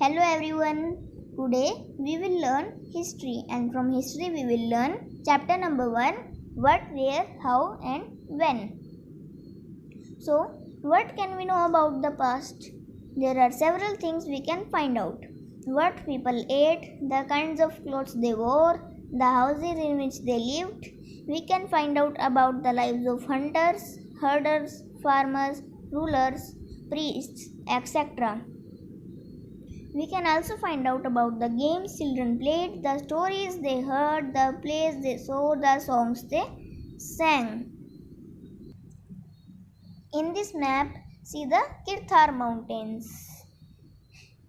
Hello everyone. Today we will learn history, and from history we will learn chapter number 1, what, where, how and when. So, what can we know about the past? There are several things we can find out. What people ate, the kinds of clothes they wore, the houses in which they lived. We can find out about the lives of hunters, herders, farmers, rulers, priests, etc. We can also find out about the games children played, the stories they heard, the plays they saw, the songs they sang. In this map, see the Kirthar mountains.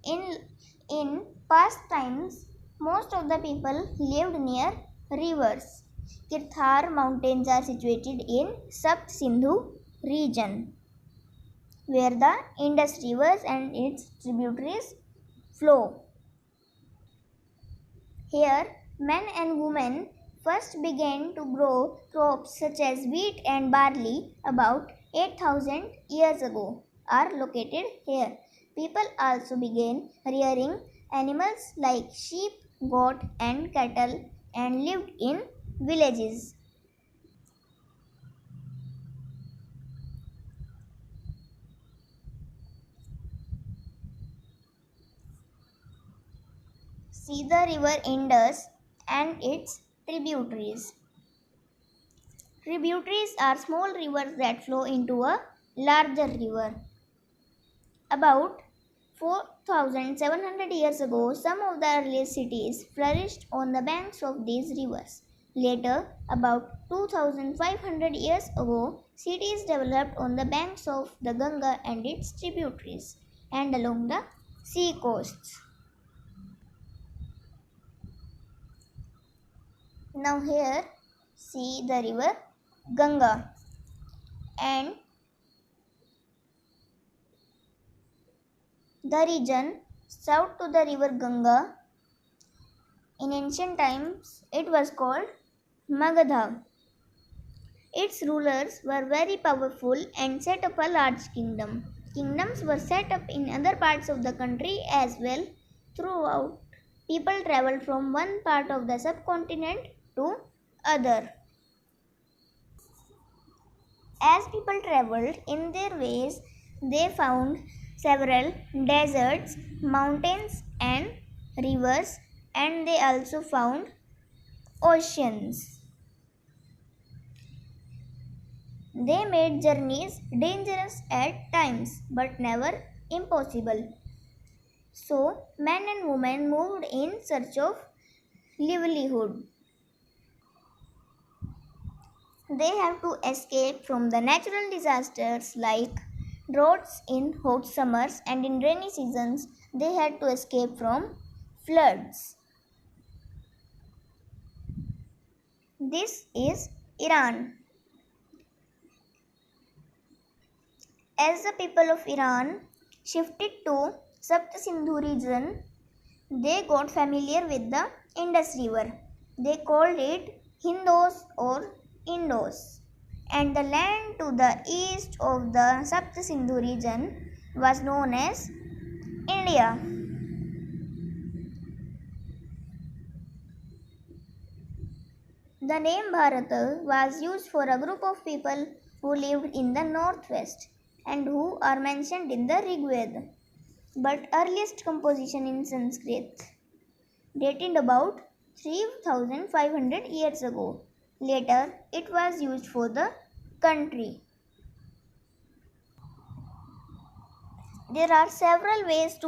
In past times, most of the people lived near rivers. Kirthar mountains are situated in Sapt Sindhu region, where the Indus rivers and its tributaries flow. Here, men and women first began to grow crops such as wheat and barley about 8,000 years ago are located here. People also began rearing animals like sheep, goat and cattle and lived in villages. See the river Indus and its tributaries. Tributaries are small rivers that flow into a larger river. About 4,700 years ago, some of the earliest cities flourished on the banks of these rivers. Later, about 2,500 years ago, cities developed on the banks of the Ganga and its tributaries and along the sea coasts. Now here, see the river Ganga and the region south to the river Ganga. In ancient times, it was called Magadha. Its rulers were very powerful and set up a large kingdom. Kingdoms were set up in other parts of the country as well. Throughout, people traveled from one part of the subcontinent to other. As people traveled in their ways, they found several deserts, mountains and rivers, and they also found oceans. They made journeys dangerous at times but never impossible. So, men and women moved in search of livelihood. They have to escape from the natural disasters like droughts in hot summers, and in rainy seasons they had to escape from floods. This is Iran. As the people of Iran shifted to Sapt Sindhu region, they got familiar with the Indus river. They called it Hindos or Indos, and the land to the east of the Sapt Sindhu region was known as India. The name Bharata was used for a group of people who lived in the northwest and who are mentioned in the Rig Veda. But earliest composition in Sanskrit dated about 3,500 years ago. Later, it was used for the country. There are several ways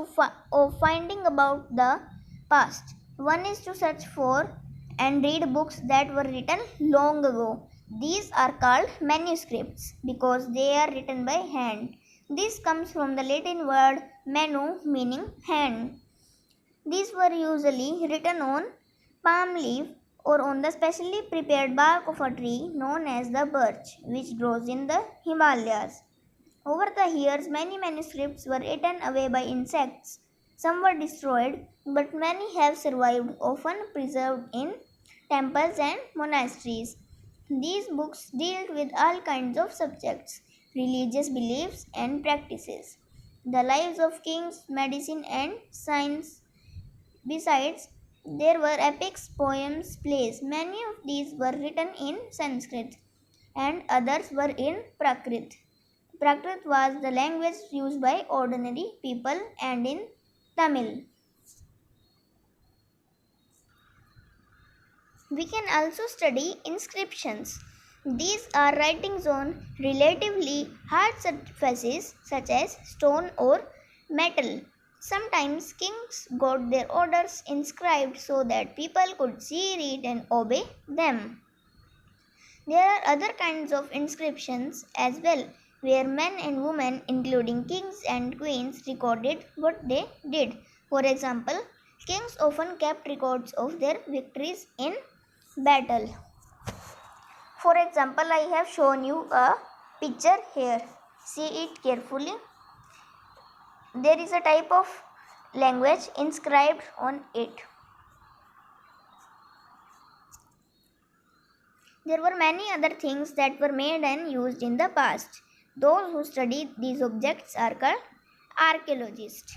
of finding about the past. One is to search for and read books that were written long ago. These are called manuscripts because they are written by hand. This comes from the Latin word manu, meaning hand. These were usually written on palm leaf or on the specially prepared bark of a tree known as the birch, which grows in the Himalayas. Over the years, many manuscripts were eaten away by insects. Some were destroyed, but many have survived, often preserved in temples and monasteries. These books deal with all kinds of subjects, religious beliefs and practices. the lives of kings, medicine, and science. Besides, there were epics, poems, plays. Many of these were written in Sanskrit and others were in Prakrit. Prakrit was the language used by ordinary people and in Tamil. We can also study inscriptions. These are writings on relatively hard surfaces such as stone or metal. Sometimes kings got their orders inscribed so that people could see, read, and obey them. There are other kinds of inscriptions as well, where men and women, including kings and queens, recorded what they did. For example, kings often kept records of their victories in battle. For example, I have shown you a picture here. See it carefully. There is a type of language inscribed on it. There were many other things that were made and used in the past. Those who study these objects are called archaeologists.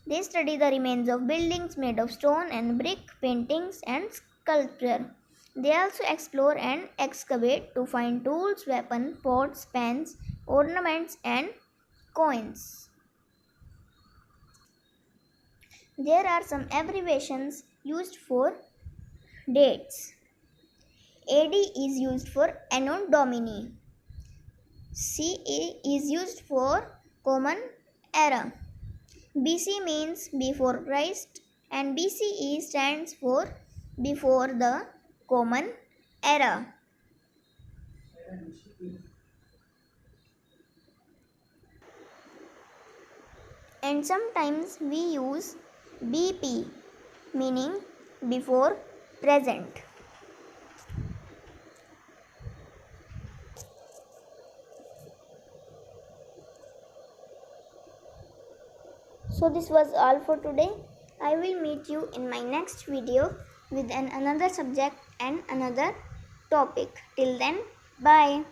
They study the remains of buildings made of stone and brick, paintings, and sculpture. They also explore and excavate to find tools, weapons, pots, pans, ornaments, and coins. There are some abbreviations used for dates. AD is used for Anno Domini. CE is used for Common Era. BC means before Christ and BCE stands for before the Common Era. And sometimes we use BP meaning before present. So this was all for today. I will meet you in my next video with another subject and another topic. Till then, bye.